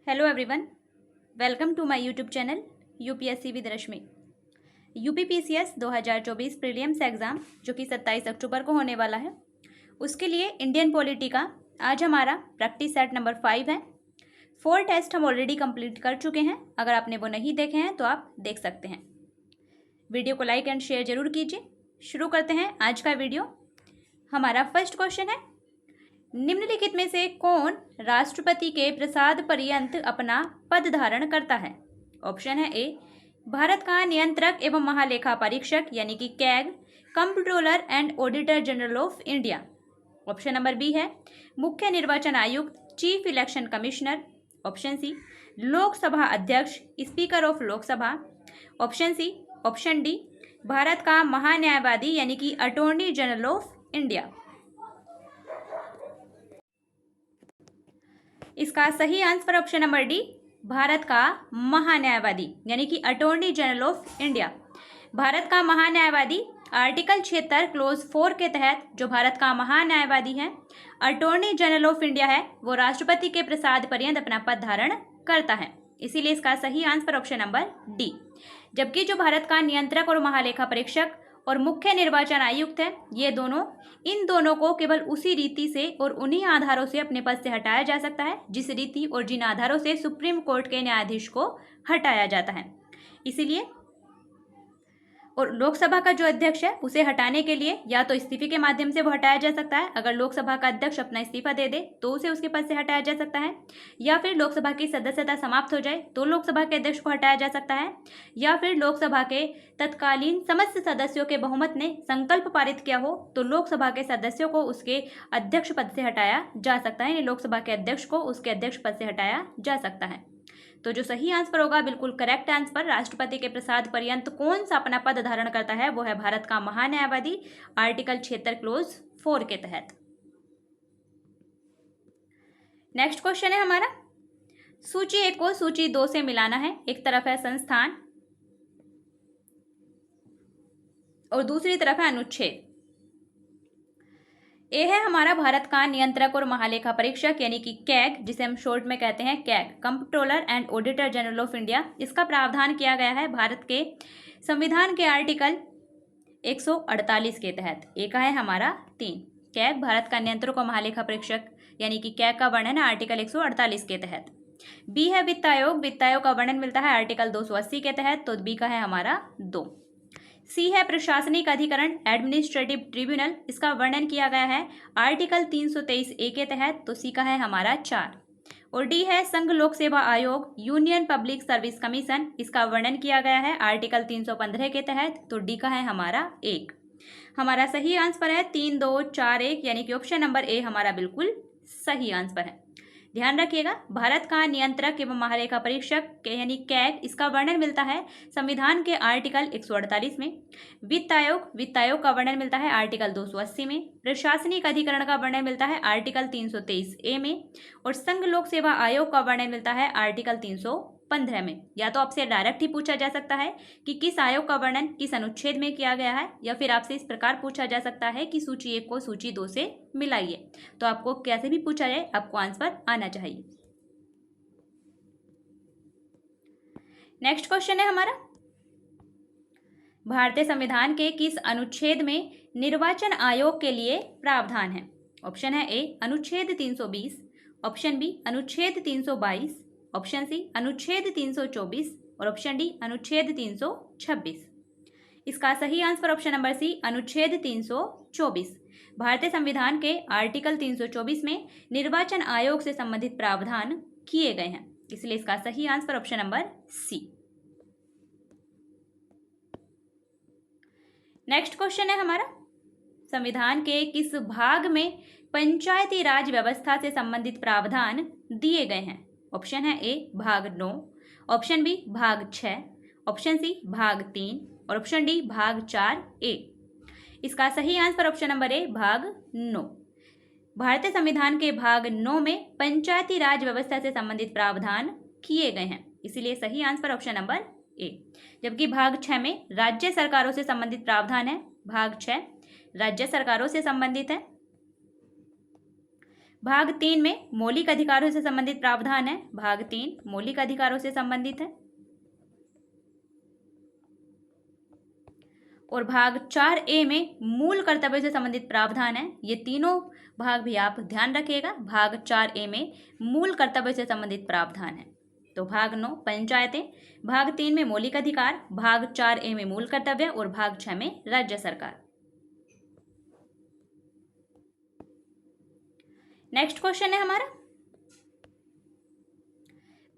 Hello everyone, welcome to my YouTube channel UPSC with Rashmi. UPPCS 2024 prelims exam जो कि 27 अक्टूबर को होने वाला है, उसके लिए इंडियन पॉलिटी का आज हमारा प्रैक्टिस सेट नंबर 5 है। 4 टेस्ट हम ऑलरेडी कंप्लीट कर चुके हैं। अगर आपने वो नहीं देखे हैं तो आप देख सकते हैं। वीडियो को लाइक एंड शेयर जरूर कीजिए। शुरू करते हैं आज का वीडियो। हमारा फर्स्ट क्वेश्चन है, निम्नलिखित में से कौन राष्ट्रपति के प्रसाद पर्यंत अपना पद धारण करता है? ऑप्शन है ए, भारत का नियंत्रक एवं महालेखा परीक्षक यानी कि CAG, comptroller and auditor general of India. Option number B है मुख्य निर्वाचन आयुक्त, chief election commissioner. Option C, Lok Sabha अध्यक्ष, speaker of Lok Sabha. Option C, option D, Bharat का महान्यायवादी यानी कि अटॉर्नी जनरल ऑफ इंडिया। इसका सही answer option number D, Bharat का महान्यायवादी यानी कि attorney general of India. Bharat का महान्यायवादी आर्टिकल 76 क्लोज 4 के तहत जो भारत का महान्यायवादी है, अटॉर्नी जनरल ऑफ इंडिया है, वो राष्ट्रपति के प्रसाद पर्यंत अपना पद धारण करता है। इसीलिए इसका सही आंसर ऑप्शन नंबर डी। जबकि जो भारत का नियंत्रक और महालेखा परीक्षक और मुख्य निर्वाचन आयुक्त है, ये दोनों, इन दोनों को केवल उसी रीति से और उन्हीं आधारों से अपने पद से हटाया जा सकता है जिस रीति और जिन आधारों से सुप्रीम कोर्ट के न्यायाधीश को हटाया जाता है। इसीलिए और लोकसभा का जो अध्यक्ष है उसे हटाने के लिए या तो इस्तीफे के माध्यम से वो हटाया जा सकता है। अगर लोकसभा का अध्यक्ष अपना इस्तीफा दे दे तो उसे उसके पद से हटाया जा सकता है, या फिर लोकसभा की सदस्यता समाप्त हो जाए तो लोकसभा के अध्यक्ष को हटाया जा सकता है, या फिर लोकसभा के तत्कालीन समस्त सदस्यों के बहुमत ने संकल्प पारित किया हो तो लोकसभा के सदस्यों को उसके अध्यक्ष पद से हटाया जा सकता है, यानी लोकसभा के अध्यक्ष को उसके अध्यक्ष पद से हटाया जा सकता है। तो जो सही आंसर होगा, बिल्कुल करेक्ट आंसर, राष्ट्रपति के प्रसाद पर्यंत कौन सा अपना पद धारण करता है, वो है भारत का महान्यायवादी, आर्टिकल 76 क्लोज 4 के तहत। नेक्स्ट क्वेश्चन है हमारा, सूची 1 को सूची 2 से मिलाना है। एक तरफ है संस्थान और दूसरी तरफ है अनुच्छेद। ए है हमारा भारत का नियंत्रक और महालेखा परीक्षक यानी कि कैग, जिसे हम शॉर्ट में कहते हैं CAG, comptroller and auditor general of India. इसका प्रावधान किया गया है भारत के संविधान के आर्टिकल 148 के तहत। ए का है हमारा 3, कैग भारत का नियंत्रक और महालेखा परीक्षक यानी कि कैग का वर्णन है आर्टिकल 148 के तहत। बी है वित्त आयोग, वित्त आयोग का वर्णन मिलता है आर्टिकल 280 के तहत, तो बी का है हमारा 2। सी है प्रशासनिक अधिकरण, एडमिनिस्ट्रेटिव ट्रिब्यूनल, इसका वर्णन किया गया है आर्टिकल 323 ए के तहत, तो सी का है हमारा 4। और डी है संघ लोक सेवा आयोग, यूनियन पब्लिक सर्विस कमीशन, इसका वर्णन किया गया है आर्टिकल 315 के तहत, तो डी का है हमारा 1। हमारा सही आंसर है 3, 2, 4, 1 यानी कि ऑप्शन नंबर ए हमारा बिल्कुल सही आंसर है। ध्यान रखिएगा, भारत का नियंत्रक एवं महालेखा परीक्षक यानी कैग, इसका वर्णन मिलता है संविधान के आर्टिकल 148 में। वित्त आयोग का वर्णन मिलता है आर्टिकल 280 में। प्रशासनिक अधिकरण का वर्णन मिलता है आर्टिकल 323 ए में। और संघ लोक सेवा आयोग का वर्णन मिलता है आर्टिकल 315 में। या तो आपसे डायरेक्ट ही पूछा जा सकता है कि किस आयोग का वर्णन किस अनुच्छेद में किया गया है, या फिर आपसे इस प्रकार पूछा जा सकता है कि सूची 1 को सूची 2 से मिलाइए। तो आपको कैसे भी पूछा जाए, आपको आंसर आना चाहिए। नेक्स्ट क्वेश्चन है हमारा, भारतीय संविधान के किस अनुच्छेद में निर्वाचन आयोग के लिए प्रावधान है? ऑप्शन है ए अनुच्छेद 320, ऑप्शन बी अनुच्छेद 322, ऑप्शन सी अनुच्छेद 324 और ऑप्शन डी अनुच्छेद 326। इसका सही आंसर ऑप्शन नंबर सी अनुच्छेद 324। भारतीय संविधान के आर्टिकल 324 में निर्वाचन आयोग से संबंधित प्रावधान किए गए हैं, इसलिए इसका सही answer option number C. Next question है हमारा, संविधान के किस भाग में पंचायती राज व्यवस्था से संबंधित प्रावधान दिए गए हैं? ऑप्शन है ए भाग 9, ऑप्शन बी भाग 6, ऑप्शन सी भाग 3 और ऑप्शन डी भाग 4A। इसका सही आंसर ऑप्शन नंबर ए भाग 9। भारतीय संविधान के भाग 9 में पंचायती राज व्यवस्था से संबंधित प्रावधान किए गए हैं, इसीलिए सही आंसर ऑप्शन नंबर ए। जबकि भाग 6 में राज्य सरकारों से संबंधित प्रावधान है। भाग 6 राज्य सरकारों से संबंधित है। भाग 3 में मौलिक अधिकारों से संबंधित प्रावधान है। भाग 3 मौलिक अधिकारों से संबंधित है। और भाग 4A में मूल कर्तव्य से संबंधित प्रावधान है। ये तीनों भाग भी आप ध्यान रखिएगा। भाग 4A में मूल कर्तव्य से संबंधित प्रावधान है। तो भाग 9 पंचायतें, भाग 3 में मौलिक अधिकार, भाग 4A में मूल कर्तव्य और भाग 6 में राज्य सरकार। नेक्स्ट क्वेश्चन है हमारा,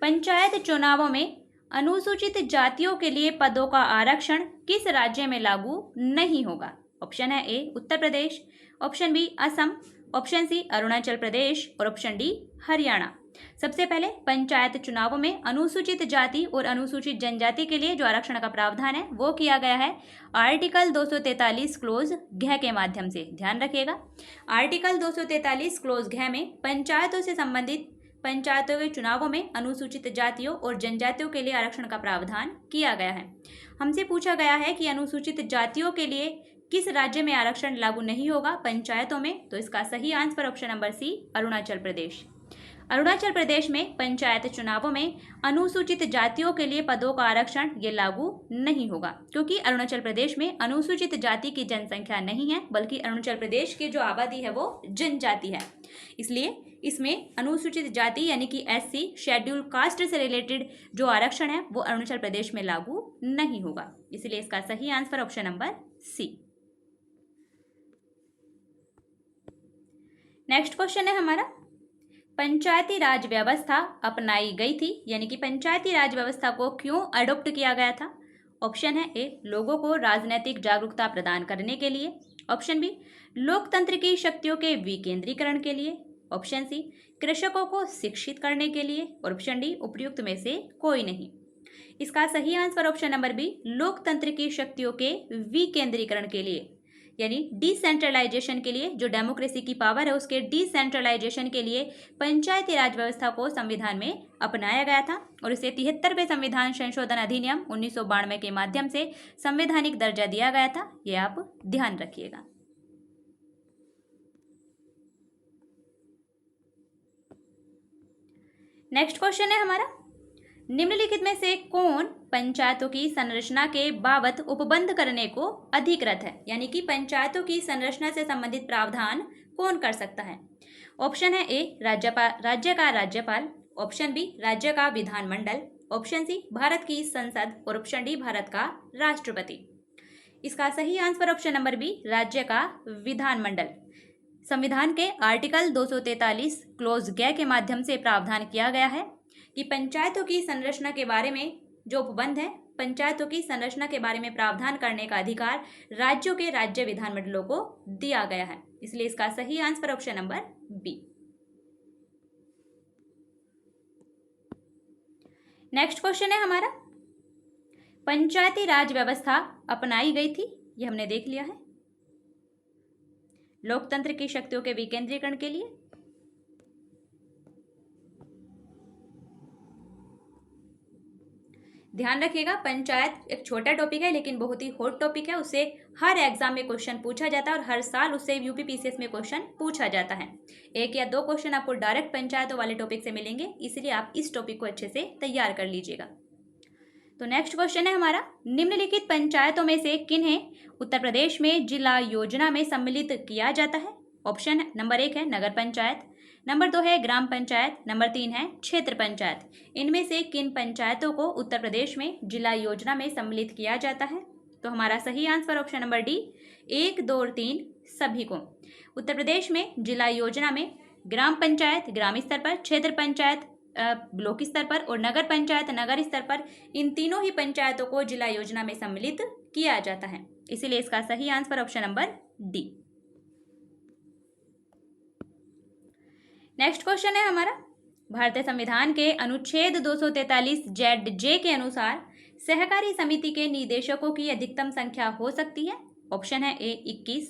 पंचायत चुनावों में अनुसूचित जातियों के लिए पदों का आरक्षण किस राज्य में लागू नहीं होगा? ऑप्शन है A Uttar Pradesh, option B Assam, option C Arunachal Pradesh और ऑप्शन डी हरियाणा। सबसे पहले पंचायत चुनावों में अनुसूचित जाति और अनुसूचित जनजाति के लिए जो आरक्षण का प्रावधान है वो किया गया है आर्टिकल 243 क्लोज घ के माध्यम से। ध्यान रखिएगा, आर्टिकल 243 क्लोज घ में पंचायतों से संबंधित पंचायतों के चुनावों में अनुसूचित जातियों और जनजातियों के लिए आरक्षण का प्रावधान किया गया है। हमसे पूछा गया है कि अनुसूचित जातियों के लिए किस राज्य में आरक्षण लागू नहीं होगा पंचायतों में, तो इसका सही answer option number C Arunachal Pradesh. Arunachal Pradesh में पंचायत चुनावों में अनुसूचित जातियों के लिए पदों का आरक्षण ये लागू नहीं होगा, क्योंकि अरुणाचल प्रदेश में अनुसूचित जाति की जनसंख्या नहीं है, बल्कि अरुणाचल प्रदेश की जो आबादी है वो जनजाति है। इसलिए इसमें अनुसूचित जाति यानी कि SC शेड्यूल कास्ट से रिलेटेड जो आरक्षण है वो अरुणाचल प्रदेश में लागू नहीं होगा। इसलिए इसका सही answer option number C. Next question है हमारा, पंचायती राज व्यवस्था अपनाई गई थी, यानी कि पंचायती राज व्यवस्था को क्यों अडॉप्ट किया गया था? ऑप्शन है ए लोगों को राजनीतिक जागरूकता प्रदान करने के लिए, ऑप्शन बी लोकतंत्र की शक्तियों के विकेंद्रीकरण के लिए, ऑप्शन सी कृषकों को शिक्षित करने के लिए और ऑप्शन डी उपयुक्त में से कोई नहीं। इसका सही आंसर ऑप्शन नंबर बी लोकतंत्र की शक्तियों के विकेंद्रीकरण के लिए, यानी डिसेंट्रलाइजेशन के लिए, जो डेमोक्रेसी की पावर है उसके डिसेंट्रलाइजेशन के लिए पंचायती राज व्यवस्था को संविधान में अपनाया गया था और इसे 73वें संविधान संशोधन अधिनियम 1992 के माध्यम से संवैधानिक दर्जा दिया गया था। ये आप ध्यान रखिएगा। नेक्स्ट क्वेश्चन है हमारा, निम्नलिखित में से कौन पंचायतों की संरचना के बाबत उपबंध करने को अधिकृत है, यानी कि पंचायतों की संरचना से संबंधित प्रावधान कौन कर सकता है? ऑप्शन है ए राज्य का राज्यपाल, ऑप्शन बी राज्य का विधानमंडल, ऑप्शन सी भारत की संसद और ऑप्शन डी भारत का राष्ट्रपति। इसका सही आंसर ऑप्शन नंबर बी राज्य का विधानमंडल। संविधान के आर्टिकल 243 क्लोज ग के माध्यम से प्रावधान किया गया है कि पंचायतों की संरचना के बारे में जो उपबंध है, पंचायतों की संरचना के बारे में प्रावधान करने का अधिकार राज्यों के राज्य विधानमंडलों को दिया गया है। इसलिए इसका सही answer option number B. Next question है हमारा, पंचायती राज व्यवस्था अपनाई गई थी, ये हमने देख लिया है, लोकतंत्र की शक्तियों के विकेंद्रीकरण के लिए। ध्यान रखिएगा, पंचायत एक छोटा टॉपिक है लेकिन बहुत ही हॉट टॉपिक है, उससे हर एग्जाम में क्वेश्चन पूछा जाता है और हर साल उससे यूपीपीसीएस में क्वेश्चन पूछा जाता है। 1 या 2 क्वेश्चन आपको डायरेक्ट पंचायतों वाले टॉपिक से मिलेंगे, इसलिए आप इस टॉपिक को अच्छे से तैयार कर लीजिएगा। तो नेक्स्ट क्वेश्चन है हमारा, निम्नलिखित पंचायतों में से किन्हें उत्तर प्रदेश में जिला योजना में सम्मिलित किया जाता है? ऑप्शन नंबर 1 है नगर पंचायत, नंबर 2 है ग्राम पंचायत, नंबर 3 है क्षेत्र पंचायत। इनमें से किन पंचायतों को उत्तर प्रदेश में जिला योजना में सम्मिलित किया जाता है? तो हमारा सही आंसर ऑप्शन नंबर डी 1, 2 और 3 सभी को। उत्तर प्रदेश में जिला योजना में ग्राम पंचायत ग्राम स्तर पर, क्षेत्र पंचायत ब्लॉक स्तर पर और नगर पंचायत नगर स्तर पर, इन तीनों ही पंचायतों को जिला योजना में सम्मिलित किया जाता है। इसीलिए इसका सही answer option number D. Next question है हमारा, भारतीय संविधान के अनुच्छेद 243 के अनुसार सहकारी समिति के निदेशकों की अधिकतम संख्या हो सकती है? ऑप्शन है A 21,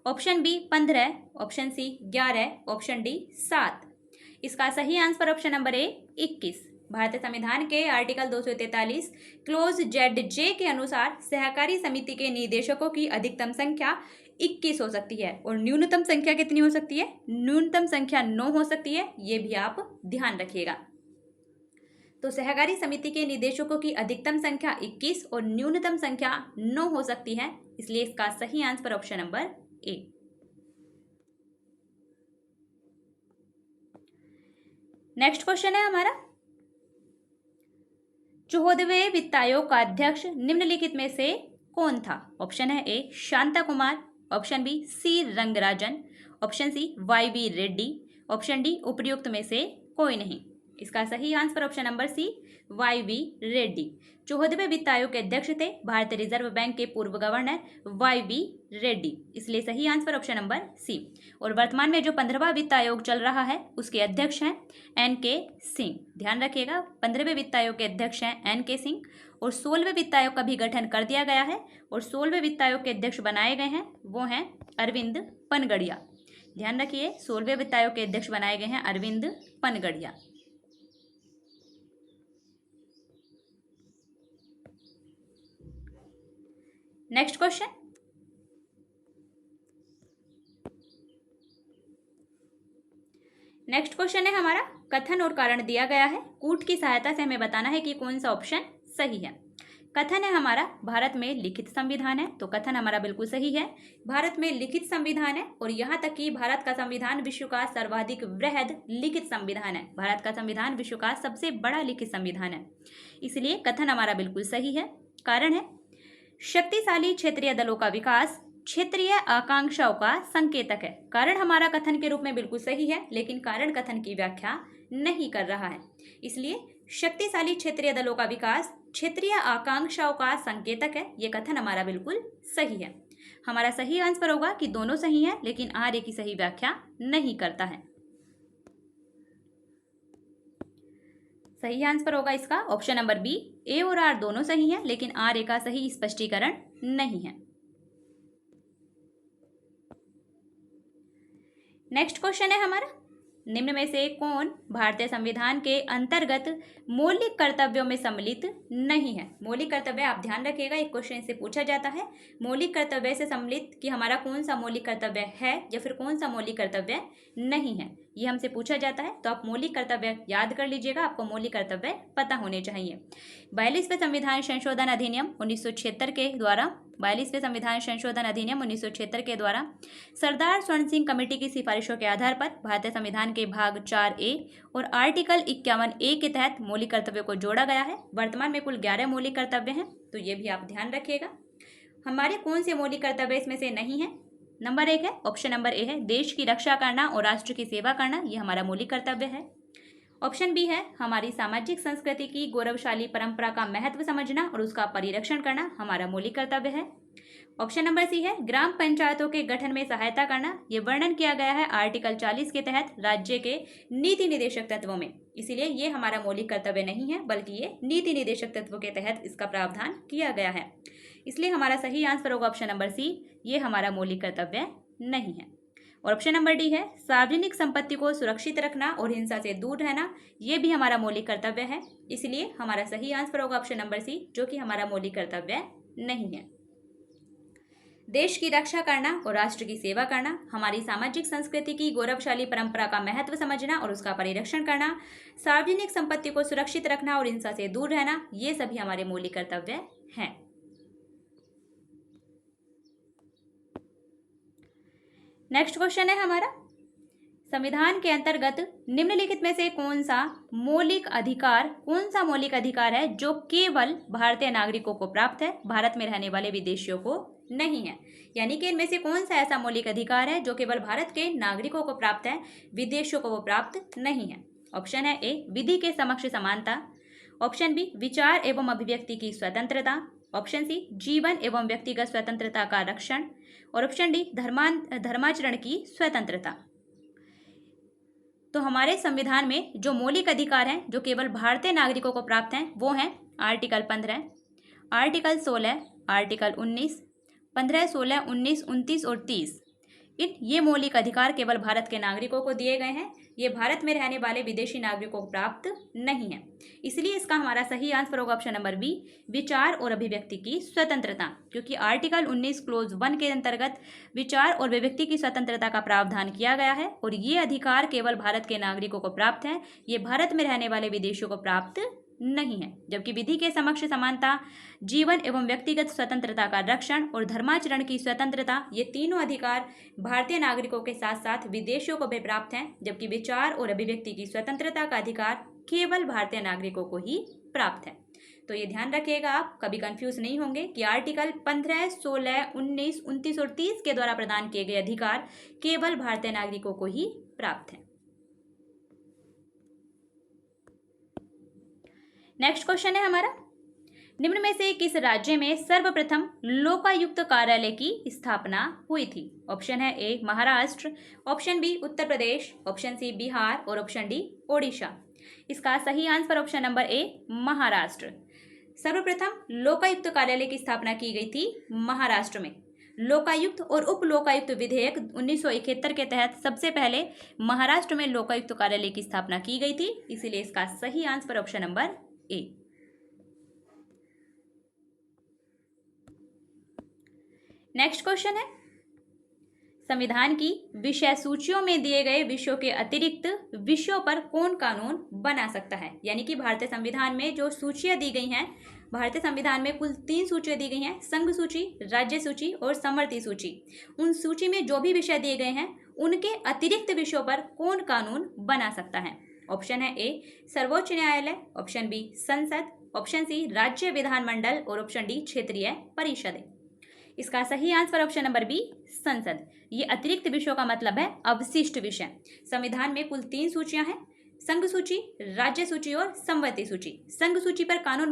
option B 15, option C 11, option D 7। इसका सही आंसर ऑप्शन नंबर ए 21। भारतीय संविधान के आर्टिकल 243 क्लोज ZJ के अनुसार सहकारी समिति के निदेशकों की अधिकतम संख्या 21 हो सकती है। और न्यूनतम संख्या कितनी हो सकती है? न्यूनतम संख्या 9 हो सकती है। ये भी आप ध्यान रखिएगा। तो सहकारी समिति के निदेशकों की अधिकतम संख्या 21 और न्यूनतम संख्या 9 हो सकती है, इसलिए इसका सही आंसर ऑप्शन नंबर ए। नेक्स्ट क्वेश्चन है हमारा, 14वें वित्त आयोग का अध्यक्ष निम्नलिखित में से कौन था? ऑप्शन है A Shanta Kumar, option B C Rangarajan, option C Y Reddy, option D उपर्युक्त में से कोई नहीं। इसका सही answer option number C Y Reddy. 14वें वित्त आयोग के अध्यक्ष थे भारतीय रिजर्व बैंक के पूर्व गवर्नर वाई रेड्डी, इसलिए सही आंसर ऑप्शन नंबर सी। और वर्तमान में जो 15वां वित्त आयोग चल रहा है उसके अध्यक्ष हैं एन.के. सिंह। ध्यान रखिएगा, 15वें वित्त आयोग के अध्यक्ष हैं एन.के. सिंह। और 16वें वित्त आयोग का भी गठन कर दिया गया है और 16वें वित्त आयोग के अध्यक्ष बनाए गए हैं वो हैं अरविंद पनगड़िया। ध्यान रखिए, 16वें वित्त आयोग के अध्यक्ष बनाए गए हैं Arvind Panagariya. Next question, next question है हमारा, कथन और कारण दिया गया है, कूट की सहायता से हमें बताना है कि कौन सा ऑप्शन सही है। कथन है हमारा, भारत में लिखित संविधान है, तो कथन हमारा बिल्कुल सही है। भारत में लिखित संविधान है और यहाँ तक कि भारत का संविधान विश्व का सर्वाधिक वृहद लिखित संविधान है। भारत का संविधान विश्व का सबसे बड़ा लिखित संविधान है, इसलिए कथन हमारा बिल्कुल सही है। कारण है, शक्तिशाली क्षेत्रीय दलों का विकास क्षेत्रीय आकांक्षाओं का संकेतक है। कारण हमारा कथन के रूप में बिल्कुल सही है, लेकिन कारण कथन की व्याख्या नहीं कर रहा है, इसलिए शक्तिशाली क्षेत्रीय दलों का विकास क्षेत्रीय आकांक्षाओं का संकेतक है, ये कथन हमारा बिल्कुल सही है। हमारा सही आंसर होगा कि दोनों सही है, लेकिन आर की सही व्याख्या नहीं करता है। सही आंसर होगा इसका ऑप्शन नंबर बी, ए और आर दोनों सही हैं, लेकिन आर ए का सही स्पष्टीकरण नहीं है। नेक्स्ट क्वेश्चन है हमारा, निम्न में से कौन भारतीय संविधान के अंतर्गत मौलिक कर्तव्यों में सम्मिलित नहीं है? मौलिक कर्तव्य आप ध्यान रखिएगा, एक क्वेश्चन से पूछा जाता है मौलिक कर्तव्य से सम्मिलित कि हमारा कौन सा मौलिक कर्तव्य है या फिर कौन सा मौलिक कर्तव्य नहीं है, ये हमसे पूछा जाता है। तो आप मौलिक कर्तव्य याद कर लीजिएगा, आपको मौलिक कर्तव्य पता होने चाहिए। 42वें संविधान संशोधन अधिनियम 1976 के द्वारा 42वें संविधान संशोधन अधिनियम 1976 के द्वारा सरदार स्वर्ण सिंह कमेटी की सिफारिशों के आधार पर भारतीय संविधान के भाग 4A और आर्टिकल 51A के तहत मौलिक कर्तव्यों को जोड़ा गया है। वर्तमान में कुल 11 मौलिक कर्तव्य हैं, तो ये भी आप ध्यान रखिएगा। हमारे कौन से मौलिक कर्तव्य इसमें से नहीं है? नंबर 1 है, ऑप्शन नंबर ए है, देश की रक्षा करना और राष्ट्र की सेवा करना, ये हमारा मौलिक कर्तव्य है। ऑप्शन बी है, हमारी सामाजिक संस्कृति की गौरवशाली परंपरा का महत्व समझना और उसका परिरक्षण करना, हमारा मौलिक कर्तव्य है। ऑप्शन नंबर सी है, ग्राम पंचायतों के गठन में सहायता करना, ये वर्णन किया गया है आर्टिकल 40 के तहत राज्य के नीति निदेशक तत्वों में, इसीलिए ये हमारा मौलिक कर्तव्य नहीं है, बल्कि ये नीति निदेशक तत्वों के तहत इसका प्रावधान किया गया है, इसलिए हमारा सही आंसर होगा ऑप्शन नंबर सी, ये हमारा मौलिक कर्तव्य नहीं है। और ऑप्शन नंबर डी है, सार्वजनिक संपत्ति को सुरक्षित रखना और हिंसा से दूर रहना, ये भी हमारा मौलिक कर्तव्य है, इसलिए हमारा सही आंसर होगा ऑप्शन नंबर सी, जो कि हमारा मौलिक कर्तव्य नहीं है। देश की रक्षा करना और राष्ट्र की सेवा करना, हमारी सामाजिक संस्कृति की गौरवशाली परंपरा का महत्व समझना और उसका परिरक्षण करना, सार्वजनिक संपत्ति को सुरक्षित रखना और हिंसा से दूर रहना, ये सभी हमारे मौलिक कर्तव्य हैं। नेक्स्ट क्वेश्चन है हमारा, संविधान के अंतर्गत निम्नलिखित में से कौन सा मौलिक अधिकार है जो केवल भारतीय नागरिकों को प्राप्त है, भारत में रहने वाले विदेशियों को नहीं है? यानी कि इनमें से कौन सा ऐसा मौलिक अधिकार है जो केवल भारत के नागरिकों को प्राप्त है, विदेशियों को वो प्राप्त नहीं है? ऑप्शन है ए, विधि के समक्ष समानता, ऑप्शन बी, विचार एवं अभिव्यक्ति की स्वतंत्रता, ऑप्शन सी, जीवन एवं व्यक्तिगत स्वतंत्रता का रक्षण, और ऑप्शन डी, धर्माचरण की स्वतंत्रता। तो हमारे संविधान में जो मौलिक अधिकार हैं जो केवल भारतीय नागरिकों को प्राप्त हैं वो हैं आर्टिकल 15, आर्टिकल 16, आर्टिकल 19, 15, 16, 19, 29 और 30। ये मौलिक अधिकार केवल भारत के नागरिकों को दिए गए हैं। ये भारत में रहने वाले विदेशी नागरिकों को प्राप्त नहीं है। इसलिए इसका हमारा सही आंसर होगा ऑप्शन नंबर बी, विचार और अभिव्यक्ति की स्वतंत्रता, क्योंकि आर्टिकल 19 क्लोज 1 के अंतर्गत विचार और अभिव्यक्ति की स्वतंत्रता का प्रावधान किया गया है और ये अधिकार केवल भारत के नागरिकों को प्राप्त है, ये भारत में रहने वाले विदेशियों को प्राप्त नहीं है। जबकि विधि के समक्ष समानता, जीवन एवं व्यक्तिगत स्वतंत्रता का रक्षण और धर्माचरण की स्वतंत्रता, ये तीनों अधिकार भारतीय नागरिकों के साथ साथ विदेशियों को भी प्राप्त हैं। जबकि विचार और अभिव्यक्ति की स्वतंत्रता का अधिकार केवल भारतीय नागरिकों को ही प्राप्त है। तो ये ध्यान रखिएगा, आप कभी कंफ्यूज नहीं होंगे कि आर्टिकल 15, 16, 19, 29 और 30 के द्वारा प्रदान किए गए अधिकार केवल भारतीय नागरिकों को ही प्राप्त हैं। नेक्स्ट क्वेश्चन है हमारा, निम्न में से किस राज्य में सर्वप्रथम लोकायुक्त कार्यालय की स्थापना हुई थी? ऑप्शन है ए महाराष्ट्र, ऑप्शन बी उत्तर प्रदेश, ऑप्शन सी बिहार और ऑप्शन डी ओडिशा। इसका सही आंसर ऑप्शन नंबर ए महाराष्ट्र। सर्वप्रथम लोकायुक्त कार्यालय की स्थापना की गई थी महाराष्ट्र में। लोकायुक्त और उप लोकायुक्त विधेयक 1971 के तहत सबसे पहले महाराष्ट्र में लोकायुक्त कार्यालय की स्थापना की गई थी, इसीलिए इसका सही आंसर ऑप्शन नंबर ए। नेक्स्ट क्वेश्चन है, संविधान की विषय सूचियों में दिए गए विषयों के अतिरिक्त विषयों पर कौन कानून बना सकता है? यानी कि भारतीय संविधान में जो सूचियां दी गई हैं, भारतीय संविधान में कुल 3 सूचियां दी गई हैं, संघ सूची, राज्य सूची और समवर्ती सूची। उन सूची में जो भी विषय दिए गए हैं उनके अतिरिक्त विषयों पर कौन कानून बना सकता है? ऑप्शन है ए सर्वोच्च न्यायालय, ऑप्शन बी संसद, ऑप्शन सी राज्य विधानमंडल और ऑप्शन डी क्षेत्रीय परिषद। इसका सही आंसर ऑप्शन नंबर बी संसद। ये अतिरिक्त विषयों का मतलब है अवशिष्ट विषय। संविधान में कुल 3 सूचियां हैं, संघ सूची, राज्य सूची और समवर्ती सूची। संघ सूची पर कानून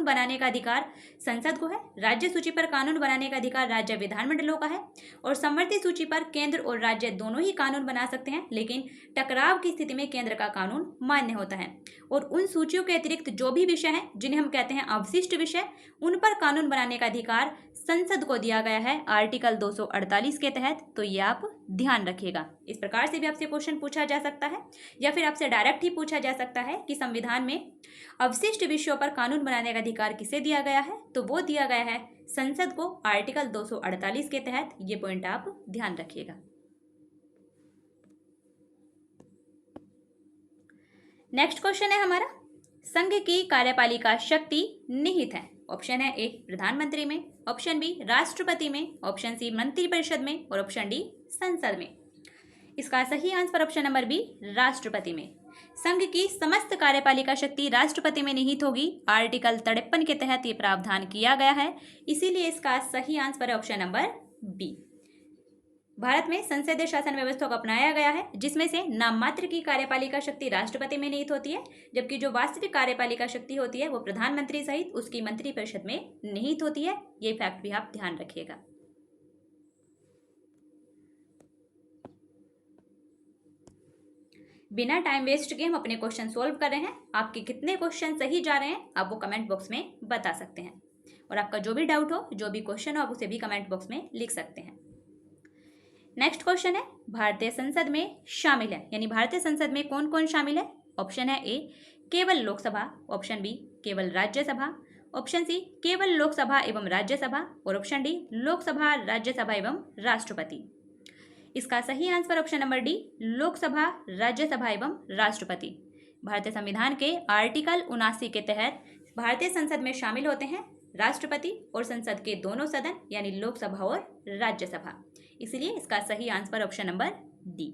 बनाने का अधिकार संसद को है, राज्य सूची पर कानून बनाने का अधिकार राज्य विधानमंडलों का है और समवर्ती सूची पर केंद्र और राज्य दोनों ही कानून बना सकते हैं, लेकिन टकराव की स्थिति में केंद्र का कानून मान्य होता है। और उन सूचियों के अतिरिक्त जो भी विषय हैं जिन्हें हम कहते हैं अवशिष्ट विषय, उन पर कानून बनाने का अधिकार संसद को दिया गया है आर्टिकल 248 के तहत। तो ये आप ध्यान रखिएगा। इस प्रकार से भी आपसे क्वेश्चन पूछा जा सकता है या फिर आपसे डायरेक्ट ही पूछा जा सकता है कि संविधान में अवशिष्ट विषयों पर कानून बनाने का अधिकार किसे दिया गया है? तो वो दिया गया है संसद को आर्टिकल 248 के तहत। ये पॉइंट आप ध्यान रखिएगा। नेक्स्ट क्वेश्चन है हमारा, संघ की कार्यपालिका शक्ति निहित है। ऑप्शन है ए प्रधानमंत्री में, ऑप्शन बी राष्ट्रपति में, ऑप्शन सी मंत्रिपरिषद में और ऑप्शन डी संसद में। इसका सही आंसर ऑप्शन नंबर बी राष्ट्रपति में। संघ की समस्त कार्यपालिका शक्ति राष्ट्रपति में निहित होगी। आर्टिकल 53 के तहत ये प्रावधान किया गया है, इसीलिए इसका सही आंसर है ऑप्शन नंबर बी। भारत में संसदीय शासन व्यवस्था को अपनाया गया है, जिसमें से नाम मात्र की कार्यपालिका शक्ति राष्ट्रपति में निहित होती है, जबकि जो वास्तविक कार्यपालिका शक्ति होती है वो प्रधानमंत्री सहित उसकी मंत्रिपरिषद में निहित होती है। ये फैक्ट भी आप ध्यान रखिएगा। बिना टाइम वेस्ट के हम अपने क्वेश्चन सोल्व कर रहे हैं। आपके कितने क्वेश्चन सही जा रहे हैं आप वो कमेंट बॉक्स में बता सकते हैं, और आपका जो भी डाउट हो, जो भी क्वेश्चन हो, आप उसे भी कमेंट बॉक्स में लिख सकते हैं। नेक्स्ट क्वेश्चन है, भारतीय संसद में शामिल है, यानी भारतीय संसद में कौन कौन शामिल है? ऑप्शन है ए केवल लोकसभा, ऑप्शन बी केवल राज्यसभा, ऑप्शन सी केवल लोकसभा एवं राज्यसभा और ऑप्शन डी लोकसभा, राज्यसभा एवं राष्ट्रपति। इसका सही answer option number D Lok Sabha, Rajya Sabha एवं राष्ट्रपति। भारतीय संविधान के आर्टिकल 79 के तहत भारतीय संसद में शामिल होते हैं राष्ट्रपति और संसद के दोनों सदन, यानी लोकसभा और राज्यसभा। इसलिए इसका सही answer option number D.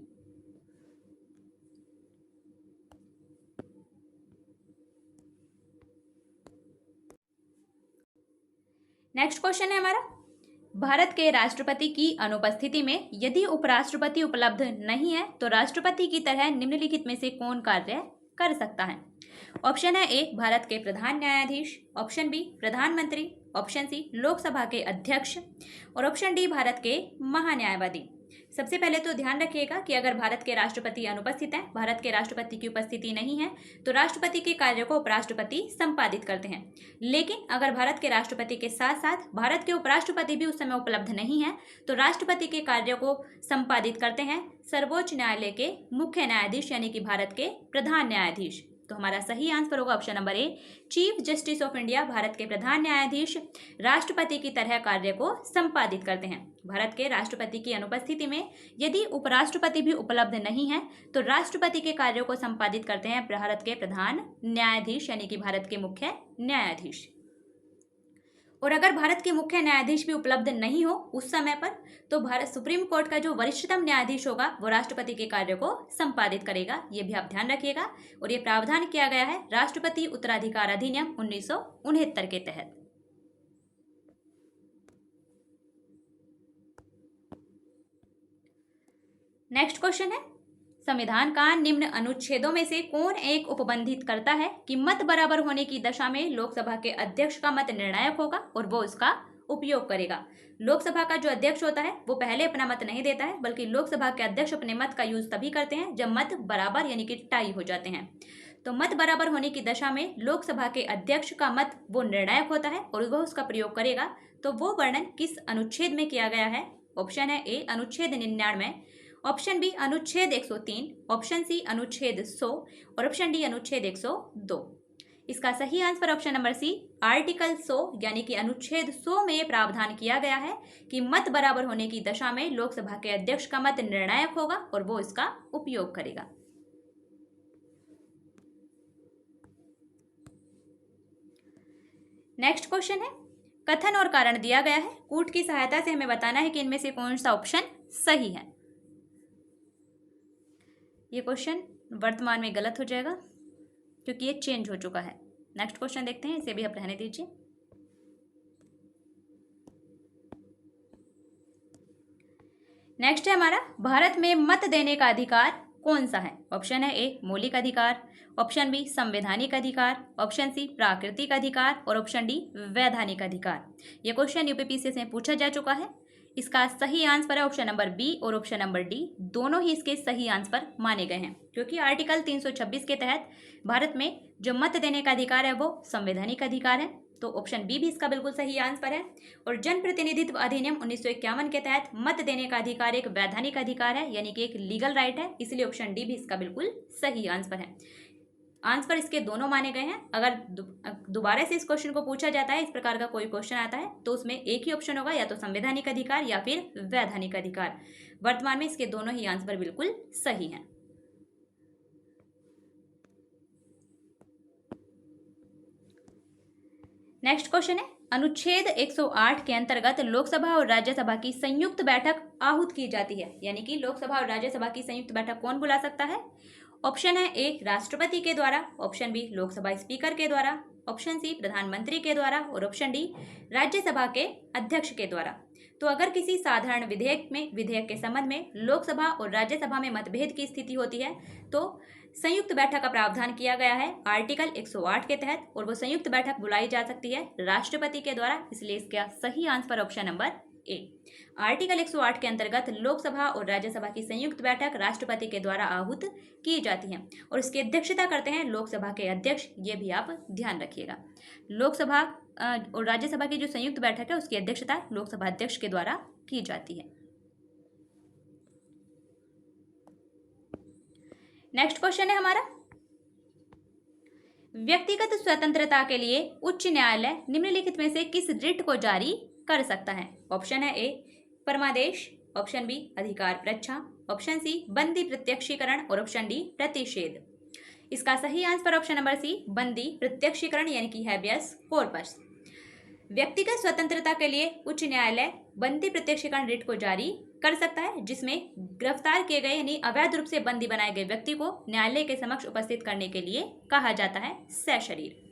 Next question है हमारा, भारत के राष्ट्रपति की अनुपस्थिति में यदि उपराष्ट्रपति उपलब्ध नहीं है तो राष्ट्रपति की तरह निम्नलिखित में से कौन कार्य कर सकता है? ऑप्शन है ए भारत के प्रधान न्यायाधीश, ऑप्शन बी प्रधानमंत्री, ऑप्शन सी लोकसभा के अध्यक्ष और ऑप्शन डी भारत के महान्यायवादी। सबसे पहले तो ध्यान रखिएगा कि अगर भारत के राष्ट्रपति अनुपस्थित हैं, भारत के राष्ट्रपति की उपस्थिति नहीं है, तो राष्ट्रपति के कार्यों को उपराष्ट्रपति संपादित करते हैं। लेकिन अगर भारत के राष्ट्रपति के साथ साथ भारत के उपराष्ट्रपति भी उस समय उपलब्ध नहीं है, तो राष्ट्रपति के कार्यों को संपादित करते हैं सर्वोच्च न्यायालय के मुख्य न्यायाधीश यानी कि भारत के प्रधान न्यायाधीश। तो हमारा सही आंसर होगा option number A, chief justice of India, Bharat के प्रधान न्यायाधीश राष्ट्रपति की तरह कार्य को संपादित करते हैं। भारत के राष्ट्रपति की अनुपस्थिति में यदि उपराष्ट्रपति भी उपलब्ध नहीं है, तो राष्ट्रपति के कार्यों को संपादित करते हैं भारत के प्रधान न्यायाधीश यानी कि भारत के मुख्य न्यायाधीश। और अगर भारत के मुख्य न्यायाधीश भी उपलब्ध नहीं हो उस समय पर, तो भारत सुप्रीम कोर्ट का जो वरिष्ठतम न्यायाधीश होगा वो राष्ट्रपति के कार्य को संपादित करेगा। ये भी आप ध्यान रखिएगा। और ये प्रावधान किया गया है राष्ट्रपति उत्तराधिकार अधिनियम 1969 के तहत। नेक्स्ट क्वेश्चन है, संविधान का निम्न अनुच्छेदों में से कौन एक उपबंधित करता है कि मत बराबर होने की दशा में लोकसभा के अध्यक्ष का मत निर्णायक होगा और वो उसका उपयोग करेगा। लोकसभा का जो अध्यक्ष होता है वो पहले अपना मत नहीं देता है, बल्कि लोकसभा के अध्यक्ष अपने मत का यूज तभी करते हैं जब मत बराबर यानी कि टाई हो जाते हैं। तो मत बराबर होने की दशा में लोकसभा के अध्यक्ष का मत वो निर्णायक होता है और वह उसका प्रयोग करेगा। तो वो वर्णन किस अनुच्छेद में किया गया है? ऑप्शन है ए अनुच्छेद 99, ऑप्शन बी अनुच्छेद 103, ऑप्शन सी अनुच्छेद 100 और ऑप्शन डी अनुच्छेद 102। इसका सही answer option number C article 100 यानी कि अनुच्छेद 100 में प्रावधान किया गया है कि मत बराबर होने की दशा में लोकसभा के अध्यक्ष का मत निर्णायक होगा और वो इसका उपयोग करेगा। नेक्स्ट क्वेश्चन है, कथन और कारण दिया गया है, कूट की सहायता से हमें बताना है कि इनमें से कौन सा ऑप्शन सही है। ये क्वेश्चन वर्तमान में गलत हो जाएगा क्योंकि ये चेंज हो चुका है। नेक्स्ट क्वेश्चन देखते हैं, इसे भी आप रहने दीजिए। नेक्स्ट है हमारा, भारत में मत देने का अधिकार कौन सा है? ऑप्शन है ए मौलिक अधिकार, ऑप्शन बी संवैधानिक अधिकार, ऑप्शन सी प्राकृतिक अधिकार और ऑप्शन डी वैधानिक अधिकार। यह क्वेश्चन यूपीपीसीएस में पूछा जा चुका है। इसका सही आंसर है ऑप्शन नंबर बी और ऑप्शन नंबर डी, दोनों ही इसके सही आंसर माने गए हैं क्योंकि आर्टिकल 326 के तहत भारत में जो मत देने का अधिकार है वो संवैधानिक अधिकार है। तो ऑप्शन बी भी इसका बिल्कुल सही आंसर है। और जन प्रतिनिधित्व अधिनियम 1951 के तहत मत देने का अधिकार एक वैधानिक अधिकार है यानी कि एक लीगल राइट है, इसलिए ऑप्शन डी भी इसका बिल्कुल सही आंसर है। आंसर इसके दोनों माने गए हैं। अगर दोबारा से इस क्वेश्चन को पूछा जाता है, इस प्रकार का कोई क्वेश्चन आता है, तो उसमें एक ही ऑप्शन होगा, या तो संवैधानिक अधिकार या फिर वैधानिक अधिकार। वर्तमान में इसके दोनों ही आंसर बिल्कुल सही हैं। नेक्स्ट क्वेश्चन है, अनुच्छेद 108 के अंतर्गत लोकसभा और राज्यसभा की संयुक्त बैठक आहूत की जाती है, यानी कि लोकसभा और राज्यसभा की संयुक्त बैठक कौन बुला सकता है? ऑप्शन है ए राष्ट्रपति के द्वारा, ऑप्शन बी लोकसभा स्पीकर के द्वारा, ऑप्शन सी प्रधानमंत्री के द्वारा और ऑप्शन डी राज्यसभा के अध्यक्ष के द्वारा। तो अगर किसी साधारण विधेयक के संबंध में लोकसभा और राज्यसभा में मतभेद की स्थिति होती है तो संयुक्त बैठक का प्रावधान किया गया है आर्टिकल 108 के तहत, और वो संयुक्त बैठक बुलाई जा सकती है राष्ट्रपति के द्वारा। इसलिए इसका सही आंसर ऑप्शन नंबर ए, आर्टिकल 108 के अंतर्गत लोकसभा और राज्यसभा की संयुक्त बैठक राष्ट्रपति के द्वारा आहूत की जाती है और इसकी अध्यक्षता करते हैं लोकसभा के अध्यक्ष। ये भी आप ध्यान रखिएगा, लोकसभा और राज्यसभा की जो संयुक्त बैठक है उसकी अध्यक्षता लोकसभा अध्यक्ष के द्वारा की जाती है। नेक्स्ट क्वेश्चन है हमारा, व्यक्तिगत स्वतंत्रता के लिए उच्च न्यायालय निम्नलिखित में से किस रिट को जारी कर सकता है? ऑप्शन है ए परमादेश, ऑप्शन बी अधिकार प्रच्छा, ऑप्शन सी बंदी प्रत्यक्षीकरण और ऑप्शन डी प्रतिषेध। इसका सही आंसर ऑप्शन नंबर सी बंदी प्रत्यक्षीकरण यानी कि हैबियस कॉर्पस। व्यक्तिगत स्वतंत्रता के लिए उच्च न्यायालय बंदी प्रत्यक्षीकरण रिट को जारी कर सकता है, जिसमें गिरफ्तार किए गए यानी अवैध रूप से बंदी बनाए गए व्यक्ति को न्यायालय के समक्ष उपस्थित करने के लिए कहा जाता है सशरीर।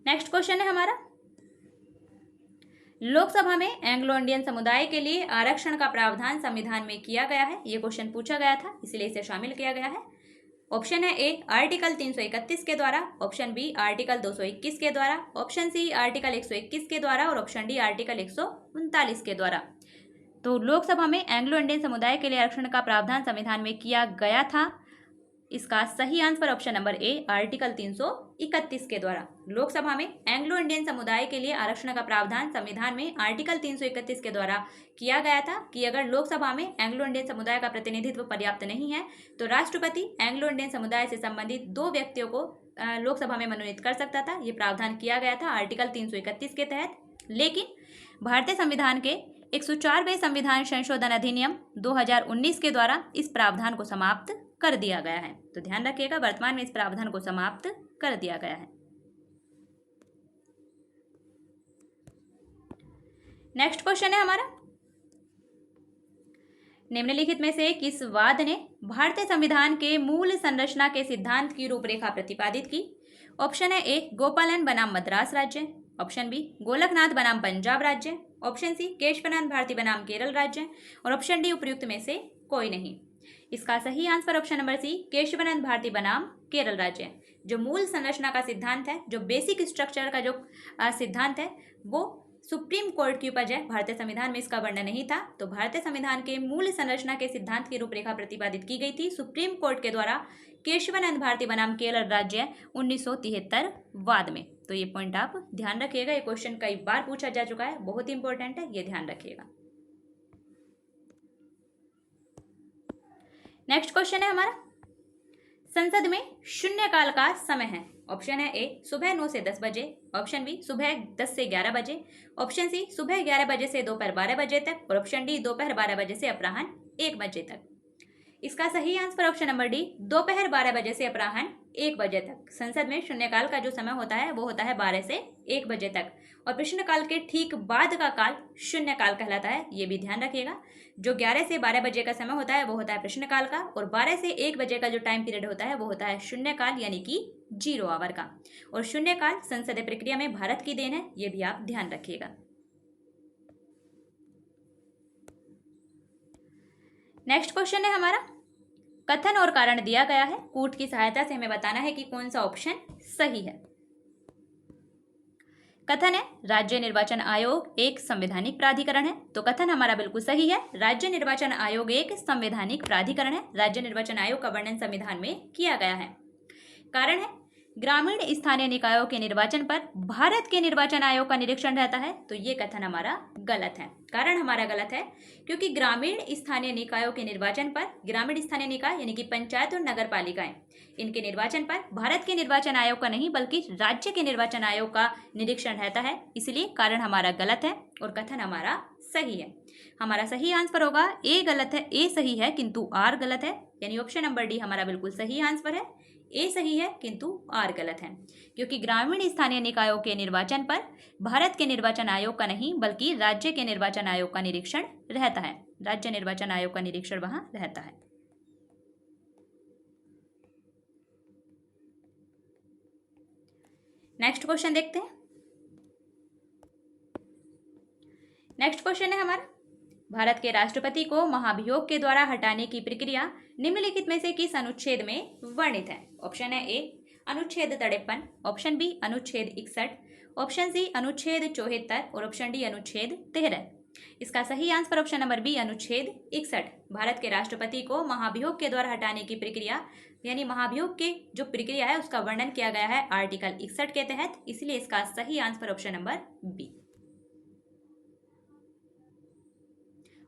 नेक्स्ट क्वेश्चन है हमारा, लोकसभा में एंग्लो इंडियन समुदाय के लिए आरक्षण का प्रावधान संविधान में किया गया है। यह क्वेश्चन पूछा गया था, इसलिए इसे शामिल किया गया है। ऑप्शन है ए आर्टिकल 331 के द्वारा, ऑप्शन बी आर्टिकल 221 के द्वारा, ऑप्शन सी आर्टिकल 121 के द्वारा और ऑप्शन डी आर्टिकल 139 के द्वारा। तो लोकसभा में एंग्लो इंडियन समुदाय के लिए आरक्षण का प्रावधान संविधान में किया गया था। इसका सही आंसर ऑप्शन नंबर ए आर्टिकल 331 के द्वारा। लोकसभा में एंग्लो इंडियन समुदाय के लिए आरक्षण का प्रावधान संविधान में आर्टिकल 331 के द्वारा किया गया था कि अगर लोकसभा में एंग्लो इंडियन समुदाय का प्रतिनिधित्व पर्याप्त नहीं है तो राष्ट्रपति एंग्लो इंडियन समुदाय से संबंधित 2 व्यक्तियों को लोकसभा में मनोनीत कर सकता था। ये प्रावधान किया गया था आर्टिकल 331 के तहत। लेकिन भारतीय संविधान के 104वें संविधान संशोधन अधिनियम 2019 के द्वारा इस प्रावधान को समाप्त कर दिया गया है। तो ध्यान रखिएगा, वर्तमान में इस प्रावधान को समाप्त कर दिया गया है। नेक्स्ट क्वेश्चन है हमारा, निम्नलिखित में से किस वाद ने भारतीय संविधान के मूल संरचना के सिद्धांत की रूपरेखा प्रतिपादित की? ऑप्शन है ए गोपालन बनाम मद्रास राज्य, ऑप्शन बी गोलकनाथ बनाम पंजाब राज्य, ऑप्शन सी केशवानंद भारती बनाम केरल राज्य और ऑप्शन डी उपयुक्त में से कोई नहीं। इसका सही answer option number C Keshavananda Bharati बनाम केरल राज्य। जो मूल संरचना का सिद्धांत है, जो बेसिक स्ट्रक्चर का जो सिद्धांत है, वो सुप्रीम कोर्ट की उपज है। भारतीय संविधान में इसका वर्णन नहीं था। तो भारतीय संविधान के मूल संरचना के सिद्धांत की रूपरेखा प्रतिपादित की गई थी सुप्रीम कोर्ट के द्वारा केशवानंद भारती बनाम केरल राज्य 1973 वाद में। तो ये पॉइंट आप ध्यान रखिएगा, ये क्वेश्चन कई बार पूछा जा चुका है, बहुत इंपॉर्टेंट है, ये ध्यान रखिएगा। नेक्स्ट क्वेश्चन है हमारा, संसद में शून्यकाल का समय है। ऑप्शन है ए सुबह 9 से 10 बजे, ऑप्शन बी सुबह 10 से 11 बजे, ऑप्शन सी सुबह 11 बजे से दोपहर 12 बजे तक और ऑप्शन डी दोपहर 12 बजे से अपराह्न 1 बजे तक। इसका सही आंसर ऑप्शन नंबर डी दोपहर 12 बजे से अपराह्न 1 बजे तक। संसद में शून्यकाल का जो समय होता है वो होता है 12 से 1 बजे तक और प्रश्नकाल के ठीक बाद का काल शून्यकाल कहलाता है, ये भी ध्यान रखिएगा। जो 11 से 12 बजे का समय होता है वो होता है प्रश्नकाल का और 12 से 1 बजे का जो टाइम पीरियड होता है वो होता है शून्यकाल यानी कि 0 आवर का। और शून्यकाल संसदीय प्रक्रिया में भारत की देन है, ये भी आप ध्यान रखिएगा। नेक्स्ट क्वेश्चन है हमारा, कथन और कारण दिया गया है, कूट की सहायता से हमें बताना है कि कौन सा ऑप्शन सही है। कथन है राज्य निर्वाचन आयोग एक संवैधानिक प्राधिकरण है। तो कथन हमारा बिल्कुल सही है, राज्य निर्वाचन आयोग एक संवैधानिक प्राधिकरण है। राज्य निर्वाचन आयोग का वर्णन संविधान में किया गया है। कारण है ग्रामीण स्थानीय निकायों के निर्वाचन पर भारत के निर्वाचन आयोग का निरीक्षण रहता है। तो ये कथन हमारा गलत है। कारण हमारा गलत है क्योंकि ग्रामीण स्थानीय निकायों के निर्वाचन पर, ग्रामीण स्थानीय निकाय यानी कि पंचायत और नगर पालिकाएं, इनके निर्वाचन पर भारत के निर्वाचन आयोग का नहीं बल्कि राज्य के निर्वाचन आयोग का निरीक्षण रहता है। इसलिए कारण हमारा गलत है और कथन हमारा सही है। हमारा सही आंसर होगा ए गलत है, ए सही है किंतु आर गलत है, यानी ऑप्शन नंबर डी हमारा बिल्कुल सही आंसर है। ए सही है किंतु आर गलत है क्योंकि ग्रामीण स्थानीय निकायों के निर्वाचन पर भारत के निर्वाचन आयोग का नहीं बल्कि राज्य के निर्वाचन आयोग का निरीक्षण रहता है। राज्य निर्वाचन आयोग का निरीक्षण वहां रहता है। नेक्स्ट क्वेश्चन देखते हैं। नेक्स्ट क्वेश्चन है हमारा, भारत के राष्ट्रपति को महाभियोग के द्वारा हटाने की प्रक्रिया निम्नलिखित में से किस अनुच्छेद में वर्णित है? ऑप्शन है ए अनुच्छेद 53, ऑप्शन बी अनुच्छेद 61, ऑप्शन सी अनुच्छेद 74 और ऑप्शन डी अनुच्छेद 13। इसका सही आंसर ऑप्शन नंबर बी अनुच्छेद 61। भारत के राष्ट्रपति को महाभियोग के द्वारा हटाने की प्रक्रिया यानी महाभियोग के जो प्रक्रिया है उसका वर्णन किया गया है आर्टिकल 61 के तहत, इसलिए इसका सही आंसर ऑप्शन नंबर बी।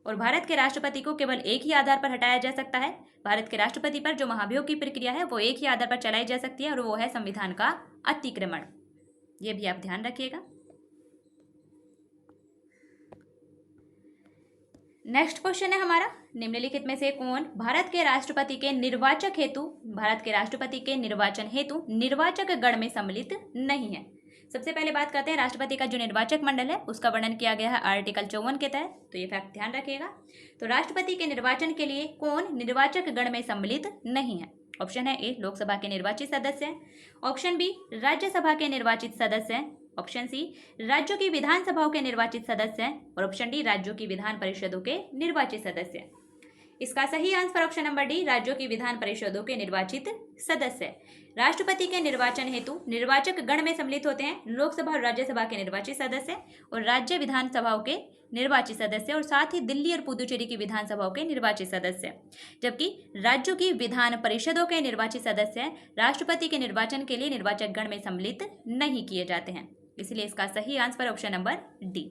और भारत के राष्ट्रपति को केवल एक ही आधार पर हटाया जा सकता है। भारत के राष्ट्रपति पर जो महाभियोग की प्रक्रिया है वो एक ही आधार पर चलाई जा सकती है और वो है संविधान का अतिक्रमण। ये भी आप ध्यान रखिएगा। नेक्स्ट क्वेश्चन है हमारा, निम्नलिखित में से कौन भारत के राष्ट्रपति के निर्वाचन हेतु निर्वाचक गण में सम्मिलित नहीं है? सबसे पहले बात करते हैं राष्ट्रपति का जो निर्वाचक मंडल है उसका वर्णन किया गया है आर्टिकल 54 के तहत। तो ये फैक्ट ध्यान रखिएगा। तो राष्ट्रपति के निर्वाचन के लिए कौन निर्वाचक गण में सम्मिलित नहीं है? ऑप्शन है ए लोकसभा के निर्वाचित सदस्य, ऑप्शन बी राज्यसभा के निर्वाचित सदस्य, ऑप्शन सी राज्यों की विधानसभाओं के निर्वाचित सदस्य और ऑप्शन डी राज्यों की विधान परिषदों के निर्वाचित सदस्य। इसका सही आंसर ऑप्शन नंबर डी, राज्यों की विधान परिषदों के निर्वाचित सदस्य। राष्ट्रपति के निर्वाचन हेतु निर्वाचक गण में सम्मिलित होते हैं लोकसभा और राज्यसभा के निर्वाचित सदस्य और राज्य विधानसभाओं के निर्वाचित सदस्य और साथ ही दिल्ली और पुदुचेरी की विधानसभाओं के निर्वाचित सदस्य, जबकि राज्यों की विधान परिषदों के निर्वाचित सदस्य राष्ट्रपति के निर्वाचन के लिए निर्वाचक गण में सम्मिलित नहीं किए जाते हैं। इसलिए इसका सही answer option number D.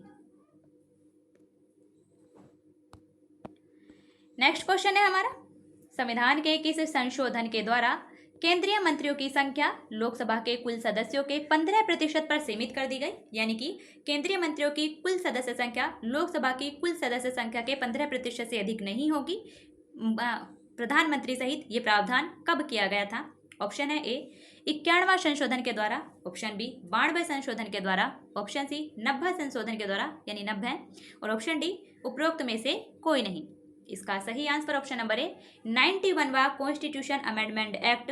Next question है हमारा, संविधान के किस संशोधन के द्वारा केंद्रीय मंत्रियों की संख्या लोकसभा के कुल सदस्यों के 15% पर सीमित कर दी गई? यानी कि केंद्रीय मंत्रियों की कुल सदस्य संख्या लोकसभा की कुल सदस्य संख्या के 15% से अधिक नहीं होगी। प्रधानमंत्री सहित ये प्रावधान कब किया गया था? ऑप्शन है ए 51वां संशोधन के द्वारा, ऑप्शन बी 92वें संशोधन के द्वारा, ऑप्शन सी 90 संशोधन के द्वारा यानी 90 और ऑप्शन डी उपरोक्त में से कोई नहीं। इसका सही आंसर ऑप्शन नंबर ए 91वां कॉन्स्टिट्यूशन अमेंडमेंट एक्ट।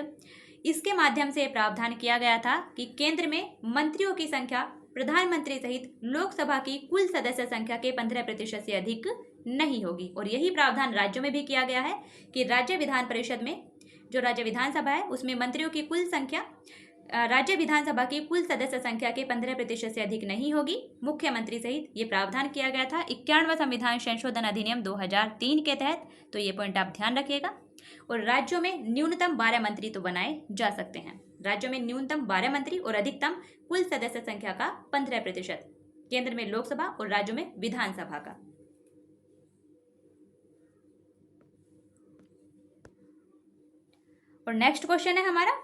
इसके माध्यम से प्रावधान किया गया था कि केंद्र में मंत्रियों की संख्या प्रधानमंत्री सहित लोकसभा की कुल सदस्य संख्या के 15% से अधिक नहीं होगी। और यही प्रावधान राज्यों में भी किया गया है कि राज्य विधान परिषद में जो राज्य विधानसभा है उसमें मंत्रियों की कुल संख्या राज्य विधानसभा की कुल सदस्य संख्या के 15% से अधिक नहीं होगी, मुख्यमंत्री सहित। ये प्रावधान किया गया था 51वां संविधान संशोधन अधिनियम 2003 के तहत। तो ये पॉइंट आप ध्यान रखिएगा। और राज्यों में न्यूनतम 12 मंत्री तो बनाए जा सकते हैं। राज्यों में न्यूनतम 12 मंत्री और अधिकतम कुल सदस्य संख्या का 15%, केंद्र में लोकसभा और राज्यों में विधानसभा का। और नेक्स्ट क्वेश्चन है हमारा,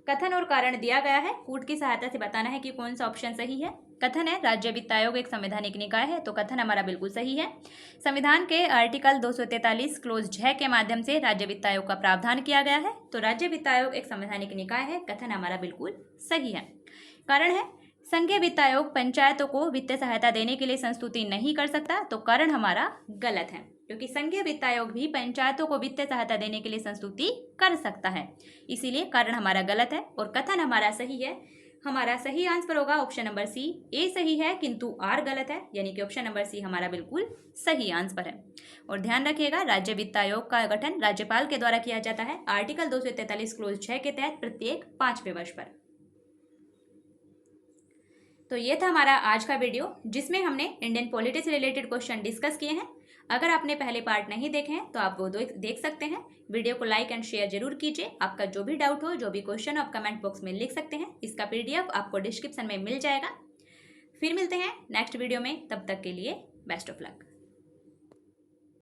कथन और कारण दिया गया है, कूट की सहायता से बताना है कि कौन सा ऑप्शन सही है। कथन है राज्य वित्त आयोग एक संवैधानिक निकाय है, तो कथन हमारा बिल्कुल सही है। संविधान के आर्टिकल 243 क्लोज 6 के माध्यम से राज्य वित्त आयोग का प्रावधान किया गया है, तो राज्य वित्त आयोग एक संवैधानिक निकाय है, कथन हमारा बिल्कुल सही है। कारण है संघीय वित्त आयोग पंचायतों को वित्तीय सहायता देने के लिए संस्तुति नहीं कर सकता, तो कारण हमारा गलत है, क्योंकि संघीय वित्त आयोग भी पंचायतों को वित्तीय सहायता देने के लिए संस्तुति कर सकता है। इसीलिए कारण हमारा गलत है और कथन हमारा सही है। हमारा सही आंसर होगा ऑप्शन नंबर सी, ए सही है किंतु आर गलत है, यानी कि ऑप्शन नंबर सी हमारा बिल्कुल सही आंसर है। और ध्यान रखिएगा राज्य वित्त आयोग का गठन राज्यपाल के द्वारा किया जाता है आर्टिकल 243 क्लोज 6 के तहत प्रत्येक 5वें वर्ष पर। तो ये था हमारा आज का वीडियो जिसमें हमने इंडियन पॉलिटी से रिलेटेड क्वेश्चन डिस्कस किए हैं। अगर आपने पहले पार्ट नहीं देखे हैं तो आप वो देख सकते हैं। वीडियो को लाइक एंड शेयर जरूर कीजिए। आपका जो भी डाउट हो, जो भी क्वेश्चन आप कमेंट बॉक्स में लिख सकते हैं। इसका PDF आपको डिस्क्रिप्शन में मिल जाएगा। फिर मिलते हैं नेक्स्ट वीडियो में, तब तक के लिए बेस्ट ऑफ लक।